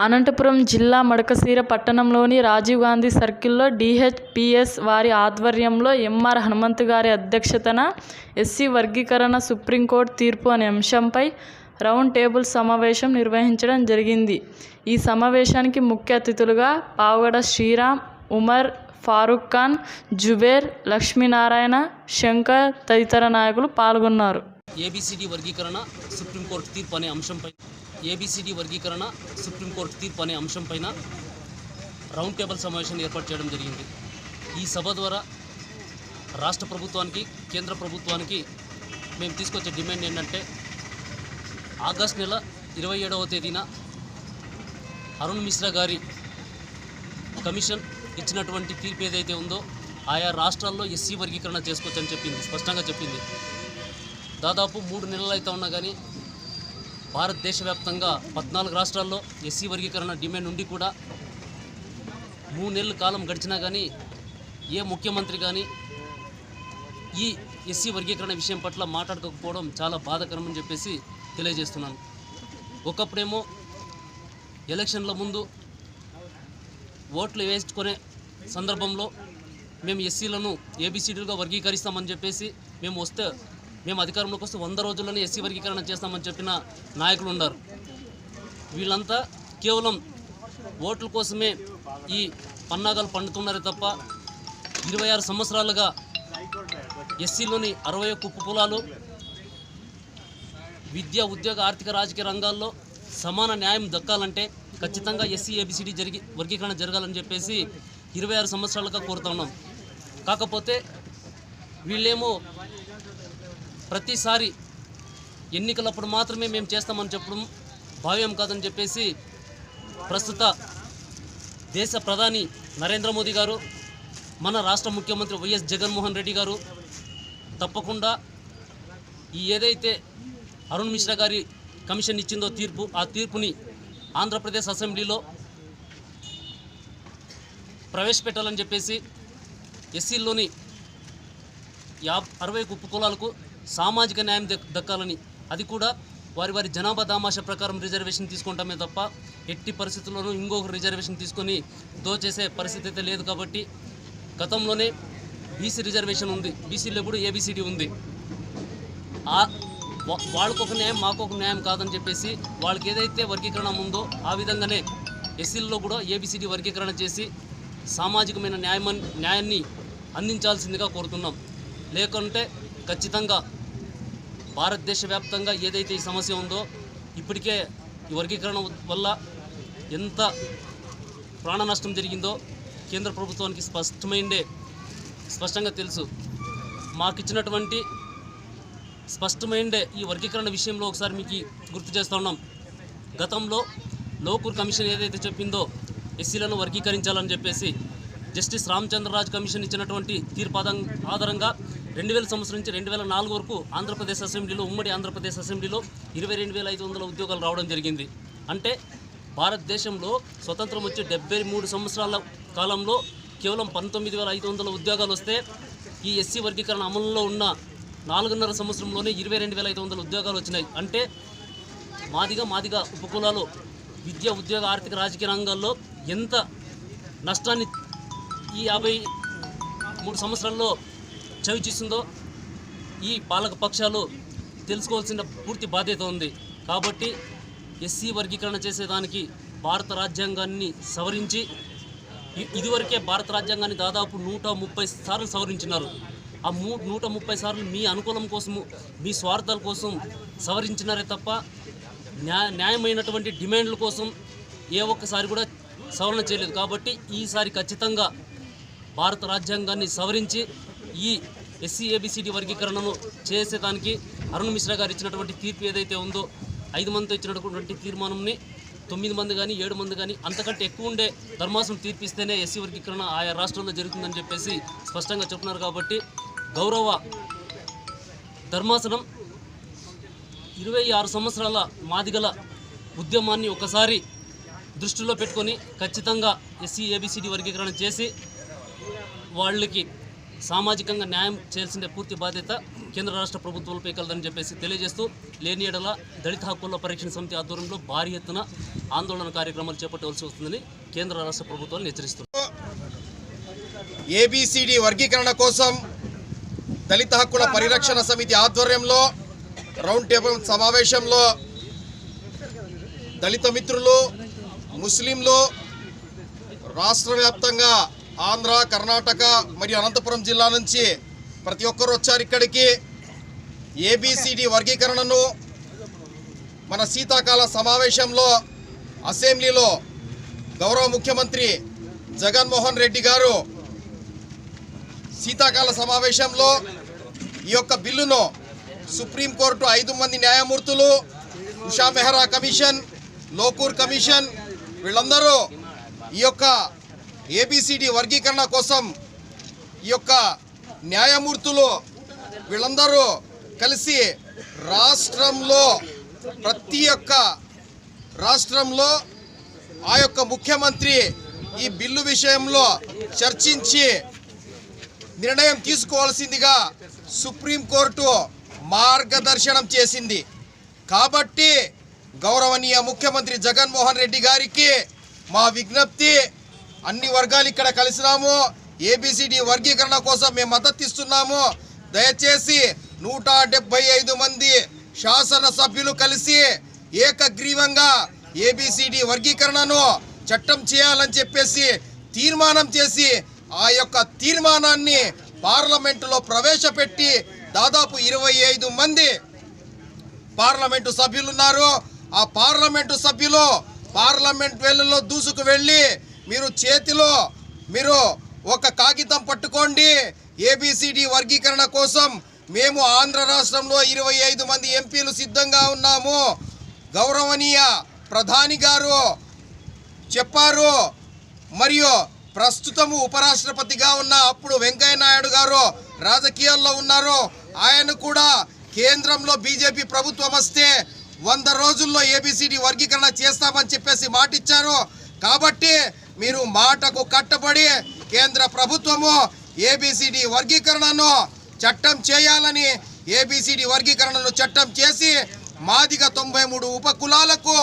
అనంతపురం జిల్లా మడకశిర పట్టణంలోని రాజీవ్ గాంధీ సర్కిల్లో DHPS వారి ఆధ్వర్యంలో ఎంఆర్ హనుమంతు గారి అధ్యక్షతన ఎస్సీ వర్గీకరణ సుప్రీంకోర్టు తీర్పు అనే అంశంపై రౌండ్ టేబుల్ సమావేశం నిర్వహించడం జరిగింది. ఈ సమావేశానికి ముఖ్య అతిథులుగా పావగడ శ్రీరామ్, ఉమర్ ఫారూక్ ఖాన్, జుబేర్, లక్ష్మీనారాయణ, శంకర్ తదితర నాయకులు పాల్గొన్నారు. ఏబిసిడి వర్గీకరణ సుప్రీంకోర్టు తీర్పు అనే అంశంపై రౌండ్ టేబుల్ సమావేశాన్ని ఏర్పాటు చేయడం జరిగింది. ఈ సభ ద్వారా రాష్ట్ర ప్రభుత్వానికి, కేంద్ర ప్రభుత్వానికి మేము తీసుకొచ్చే డిమాండ్ ఏంటంటే, ఆగస్టు నెల 27వ తేదీన అరుణ్ మిశ్రా గారి కమిషన్ ఇచ్చినటువంటి తీర్పు ఏదైతే ఉందో ఆయా రాష్ట్రాల్లో ఎస్సీ వర్గీకరణ చేసుకోవచ్చని చెప్పింది, స్పష్టంగా చెప్పింది. దాదాపు 3 నెలలు అయితే ఉన్నా కానీ భారతదేశ వ్యాప్తంగా 14 రాష్ట్రాల్లో ఎస్సీ వర్గీకరణ డిమాండ్ ఉండి కూడా 3 నెలల కాలం గడిచినా కానీ ఏ ముఖ్యమంత్రి కానీ ఈ ఎస్సీ వర్గీకరణ విషయం పట్ల మాట్లాడకపోవడం చాలా బాధాకరమని చెప్పేసి తెలియజేస్తున్నాను. ఒకప్పుడేమో ఎలక్షన్ల ముందు ఓట్లు వేసుకునే సందర్భంలో మేము ఎస్సీలను ఏబిసిడీలుగా వర్గీకరిస్తామని చెప్పేసి మేము అధికారంలోకి వస్తే 100 రోజుల్లోనే ఎస్సీ వర్గీకరణ చేస్తామని చెప్పిన నాయకులు ఉన్నారు. వీళ్ళంతా కేవలం ఓట్ల కోసమే ఈ పన్నాగాలు పండుతున్నారే తప్ప 26 సంవత్సరాలుగా ఎస్సీలోని 61 కుప్ప పొలాలు విద్య, ఉద్యోగ, ఆర్థిక, రాజకీయ రంగాల్లో సమాన న్యాయం దక్కాలంటే ఖచ్చితంగా ఎస్సీ ఏబిసిడి వర్గీకరణ జరగాలని చెప్పేసి 26 సంవత్సరాలుగా కోరుతున్నాం. కాకపోతే వీళ్ళేమో ప్రతిసారి ఎన్నికలప్పుడు మాత్రమే మేము చేస్తామని చెప్పడం భావ్యం కాదని చెప్పేసి ప్రస్తుత దేశ ప్రధాని నరేంద్ర మోదీ గారు, మన రాష్ట్ర ముఖ్యమంత్రి వైఎస్ జగన్మోహన్ రెడ్డి గారు తప్పకుండా ఈ ఏదైతే అరుణ్ మిశ్రా గారి కమిషన్ ఇచ్చిందో తీర్పు, ఆ తీర్పుని ఆంధ్రప్రదేశ్ అసెంబ్లీలో ప్రవేశపెట్టాలని చెప్పేసి ఎస్సీల్లోని 60 కుప్ప కులాలకు సామాజిక న్యాయం దక్కాలని, అది కూడా వారి జనాభా దామాషా ప్రకారం రిజర్వేషన్ తీసుకుంటామే తప్ప ఎట్టి పరిస్థితుల్లోనూ ఇంకొక రిజర్వేషన్ తీసుకొని దోచేసే పరిస్థితి అయితే లేదు. కాబట్టి గతంలోనే బీసీ రిజర్వేషన్ ఉంది, బీసీలో కూడా ఏబిసిడి ఉంది. వాళ్ళకొక న్యాయం మాకొక న్యాయం కాదని చెప్పేసి వాళ్ళకి ఏదైతే వర్గీకరణ ఉందో ఆ విధంగానే ఎస్సీల్లో కూడా ఏబిసిడి వర్గీకరణ చేసి సామాజికమైన న్యాయాన్ని అందించాల్సిందిగా కోరుతున్నాం. లేకుంటే ఖచ్చితంగా భారతదేశ వ్యాప్తంగా ఏదైతే ఈ సమస్య ఉందో, ఇప్పటికే ఈ వర్గీకరణ వల్ల ఎంత ప్రాణ నష్టం జరిగిందో కేంద్ర ప్రభుత్వానికి స్పష్టంగా తెలుసు. మాకిచ్చినటువంటి స్పష్టమైండే ఈ వర్గీకరణ విషయంలో ఒకసారి మీకు గుర్తు చేస్తూ ఉన్నాం. గతంలో లోకూర్ కమిషన్ ఏదైతే చెప్పిందో ఎస్సీలను వర్గీకరించాలని చెప్పేసి జస్టిస్ రామచంద్రరాజ్ కమిషన్ ఇచ్చినటువంటి తీర్పు ఆధారంగా 2000 సంవత్సరం నుంచి 2004 వరకు ఆంధ్రప్రదేశ్ అసెంబ్లీలో, ఉమ్మడి ఆంధ్రప్రదేశ్ అసెంబ్లీలో 22,500 ఉద్యోగాలు రావడం జరిగింది. అంటే భారతదేశంలో స్వతంత్రం వచ్చి 73 సంవత్సరాల కాలంలో కేవలం 19,500 ఉద్యోగాలు వస్తే ఈ ఎస్సీ వర్గీకరణ అమలులో ఉన్న 4.5 సంవత్సరంలోనే 22,500 ఉద్యోగాలు వచ్చినాయి. అంటే మాదిగా ఉపకులాలు విద్య, ఉద్యోగ, ఆర్థిక, రాజకీయ రంగాల్లో ఎంత నష్టాన్ని ఈ 53 సంవత్సరాల్లో చవిచూసిందో ఈ పాలక పక్షాలు తెలుసుకోవాల్సిన పూర్తి బాధ్యత ఉంది. కాబట్టి ఎస్సీ వర్గీకరణ చేసేదానికి భారత రాజ్యాంగాన్ని సవరించి, ఇదివరకే భారత రాజ్యాంగాన్ని దాదాపు 130 సార్లు సవరించినారు. ఆ 130 సార్లు మీ అనుకూలం కోసము, మీ స్వార్థాల కోసం సవరించినారే తప్ప న్యాయమైనటువంటి డిమాండ్ల కోసం ఏ ఒక్కసారి కూడా సవరణ చేయలేదు. కాబట్టి ఈసారి ఖచ్చితంగా భారత రాజ్యాంగాన్ని సవరించి ఈ ఎస్సీ ఏబిసిడి వర్గీకరణను చేసేదానికి అరుణ్ మిశ్రా గారు ఇచ్చినటువంటి తీర్పు ఏదైతే ఉందో 5 మందితో ఇచ్చినటువంటి తీర్మానంని 9 మంది కానీ 7 మంది కానీ అంతకంటే ఎక్కువ ఉండే ధర్మాసనం తీర్పిస్తేనే ఎస్సీ వర్గీకరణ ఆయా రాష్ట్రాల్లో జరుగుతుందని చెప్పేసి స్పష్టంగా చెప్తున్నారు. కాబట్టి గౌరవ ధర్మాసనం 26 సంవత్సరాల మాదిగల ఉద్యమాన్ని ఒకసారి దృష్టిలో పెట్టుకొని ఖచ్చితంగా ఎస్సీ ఏబిసిడి వర్గీకరణ చేసి వాళ్ళకి సామాజికంగా న్యాయం చేయాల్సిన పూర్తి బాధ్యత కేంద్ర రాష్ట్ర ప్రభుత్వాలపై కలదని చెప్పేసి తెలియజేస్తూ, లేని ఎడల దళిత హక్కుల పరిరక్షణ సమితి ఆధ్వర్యంలో భారీ ఎత్తున ఆందోళన కార్యక్రమాలు చేపట్టవలసి వస్తుందని కేంద్ర రాష్ట్ర ప్రభుత్వాలను హెచ్చరిస్తున్నారు. ఏబిసిడి వర్గీకరణ కోసం దళిత హక్కుల పరిరక్షణ సమితి ఆధ్వర్యంలో రౌండ్ టేబుల్ సమావేశంలో దళిత మిత్రులు, ముస్లింలు, రాష్ట్ర వ్యాప్తంగా ఆంధ్ర, కర్ణాటక మరియు అనంతపురం జిల్లా నుంచి ప్రతి ఒక్కరు వచ్చారు ఇక్కడికి. ఏబిసిడి వర్గీకరణను మన శీతాకాల సమావేశంలో అసెంబ్లీలో గౌరవ ముఖ్యమంత్రి జగన్మోహన్ రెడ్డి గారు శీతాకాల సమావేశంలో ఈ యొక్క బిల్లును సుప్రీంకోర్టు 5 మంది న్యాయమూర్తులు, ఉషా మెహ్రా కమిషన్, లోకూర్ కమిషన్ వీళ్ళందరూ ఈ యొక్క ఏబిసిడి వర్గీకరణ కోసం ఈ యొక్క న్యాయమూర్తులు వీళ్ళందరూ కలిసి రాష్ట్రంలో ప్రతి ఒక్క రాష్ట్రంలో ఆ యొక్క ముఖ్యమంత్రి ఈ బిల్లు విషయంలో చర్చించి నిర్ణయం తీసుకోవాల్సిందిగా సుప్రీంకోర్టు మార్గదర్శనం చేసింది. కాబట్టి గౌరవనీయ ముఖ్యమంత్రి జగన్మోహన్ రెడ్డి గారికి మా విజ్ఞప్తి, అన్ని వర్గాలు ఇక్కడ కలిసినాము, ఏబిసిడి వర్గీకరణ కోసం మేము మద్దతు ఇస్తున్నాము. దయచేసి 175 మంది శాసనసభ్యులు కలిసి ఏకగ్రీవంగా ఏబిసిడి వర్గీకరణను చట్టం చేయాలని చెప్పేసి తీర్మానం చేసి ఆ యొక్క తీర్మానాన్ని పార్లమెంటులో ప్రవేశపెట్టి దాదాపు 25 మంది పార్లమెంటు సభ్యులు ఉన్నారు. ఆ పార్లమెంటు సభ్యులు పార్లమెంట్ వెల్లులో దూసుకు వెళ్ళి మీరు ఒక కాగితం పట్టుకోండి, ఏబిసిడి వర్గీకరణ కోసం మేము ఆంధ్ర రాష్ట్రంలో 25 మంది ఎంపీలు సిద్ధంగా ఉన్నాము. గౌరవనీయ ప్రధాని గారు చెప్పారు. మరియు ప్రస్తుతము ఉపరాష్ట్రపతిగా ఉన్న అప్పుడు వెంకయ్య నాయుడు గారు రాజకీయాల్లో ఉన్నారు. ఆయన కూడా కేంద్రంలో బీజేపీ ప్రభుత్వం వస్తే 100 రోజుల్లో ఏబిసిడి వర్గీకరణ చేస్తామని చెప్పేసి మాటిచ్చారు. కాబట్టి మీరు మాటకు కట్టుబడి కేంద్ర ప్రభుత్వము ఏబిసిడి వర్గీకరణను చట్టం చేయాలని, ఏబిసిడి వర్గీకరణను చట్టం చేసి మాదిగ 93 ఉపకులాలకు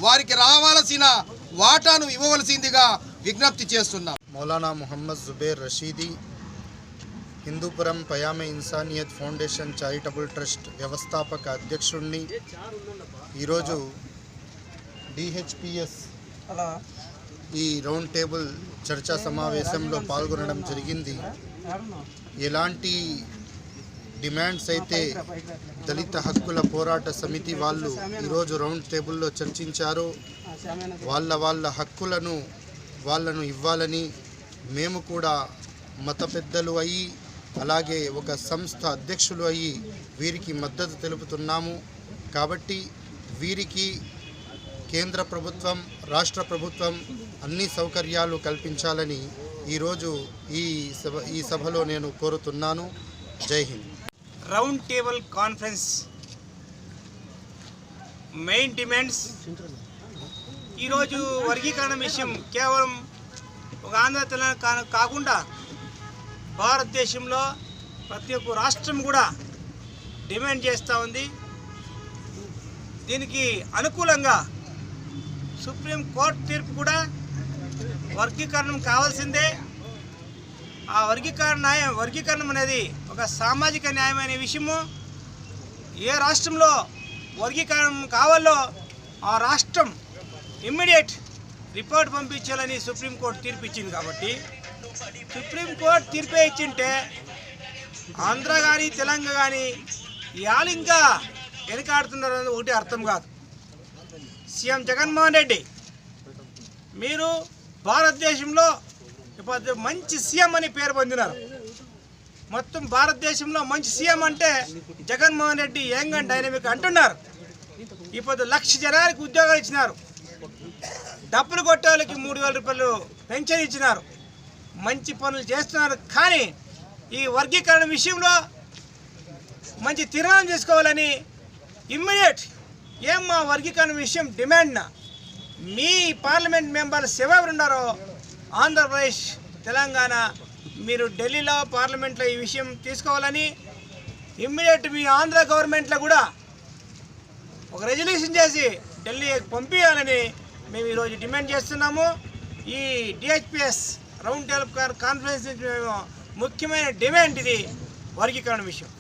వారికి రావాల్సిన వాటాను ఇవ్వవలసిందిగా విజ్ఞప్తి చేస్తున్నాం. Maulana Mohammed Zubair Rashidi, Hindupuram Payame Insaniyat foundation charitable trust వ్యవస్థాపక అధ్యక్షుడిని. ఈరోజు డిహెచ్పిఎస్ ఈ రౌండ్ టేబుల్ చర్చా సమావేశంలో పాల్గొనడం జరిగింది. ఎలాంటి డిమాండ్స్ అయితే దళిత హక్కుల పోరాట సమితి వాళ్ళు ఈరోజు రౌండ్ టేబుల్లో చర్చించారో వాళ్ళ హక్కులను వాళ్ళను ఇవ్వాలని మేము కూడా మత పెద్దలు అయ్యి అలాగే ఒక సంస్థ అధ్యక్షులు అయ్యి వీరికి మద్దతు తెలుపుతున్నాము. కాబట్టి వీరికి కేంద్ర ప్రభుత్వం, రాష్ట్ర ప్రభుత్వం అన్ని సౌకర్యాలు కల్పించాలని ఈరోజు ఈ సభలో నేను కోరుతున్నాను. జై Hind. Round table conference main demands ఈరోజు వర్గీకరణ విషయం కేవలం ఒక ఆంధ్ర తెలంగాణ కాకుండా భారతదేశంలో ప్రతి ఒక్క రాష్ట్రం కూడా డిమాండ్ చేస్తూ ఉంది. దీనికి అనుకూలంగా సుప్రీంకోర్టు తీర్పు కూడా వర్గీకరణం కావాల్సిందే. ఆ వర్గీకరణం అనేది ఒక సామాజిక న్యాయం అనే విషయము. ఏ రాష్ట్రంలో వర్గీకరణం కావాలో ఆ రాష్ట్రం ఇమ్మీడియట్ రిపోర్ట్ పంపించాలని సుప్రీంకోర్టు తీర్పు ఇచ్చింది. కాబట్టి సుప్రీంకోర్టు తీర్పే ఇచ్చింటే ఆంధ్ర కానీ తెలంగాణ కానీ ఇవాళ ఇంకా వెనకాడుతున్నారు అనేది ఒకటి అర్థం కాదు. సీఎం జగన్మోహన్ రెడ్డి, మీరు భారతదేశంలో మంచి సీఎం అని పేరు పొందినారు. మొత్తం భారతదేశంలో మంచి సీఎం అంటే Jaganmohan Reddy young and dynamic అంటున్నారు. ఇప్పుడు 1,00,000 జనానికి ఉద్యోగాలు ఇచ్చినారు. డబ్బులు కొట్టే వాళ్ళకి 3,000 రూపాయలు పెన్షన్ ఇచ్చినారు. మంచి పనులు చేస్తున్నారు. కానీ ఈ వర్గీకరణ విషయంలో మంచి తీర్మానం చేసుకోవాలని ఇమ్మీడియట్ మా వర్గీకరణ విషయం డిమాండ్న మీ పార్లమెంట్ మెంబర్స్ ఎవరు ఉన్నారో ఆంధ్రప్రదేశ్, తెలంగాణ మీరు ఢిల్లీలో పార్లమెంట్లో ఈ విషయం తీసుకోవాలని ఇమ్మీడియట్ మీ ఆంధ్ర గవర్నమెంట్లో కూడా ఒక రెజల్యూషన్ చేసి ఢిల్లీ పంపించాలని మేము ఈరోజు డిమాండ్ చేస్తున్నాము. ఈ డిహెచ్పిఎస్ రౌండ్ టేబుల్ కాన్ఫరెన్స్ నుంచి మేము ముఖ్యమైన డిమాండ్ ఇది వర్గీకరణ విషయం.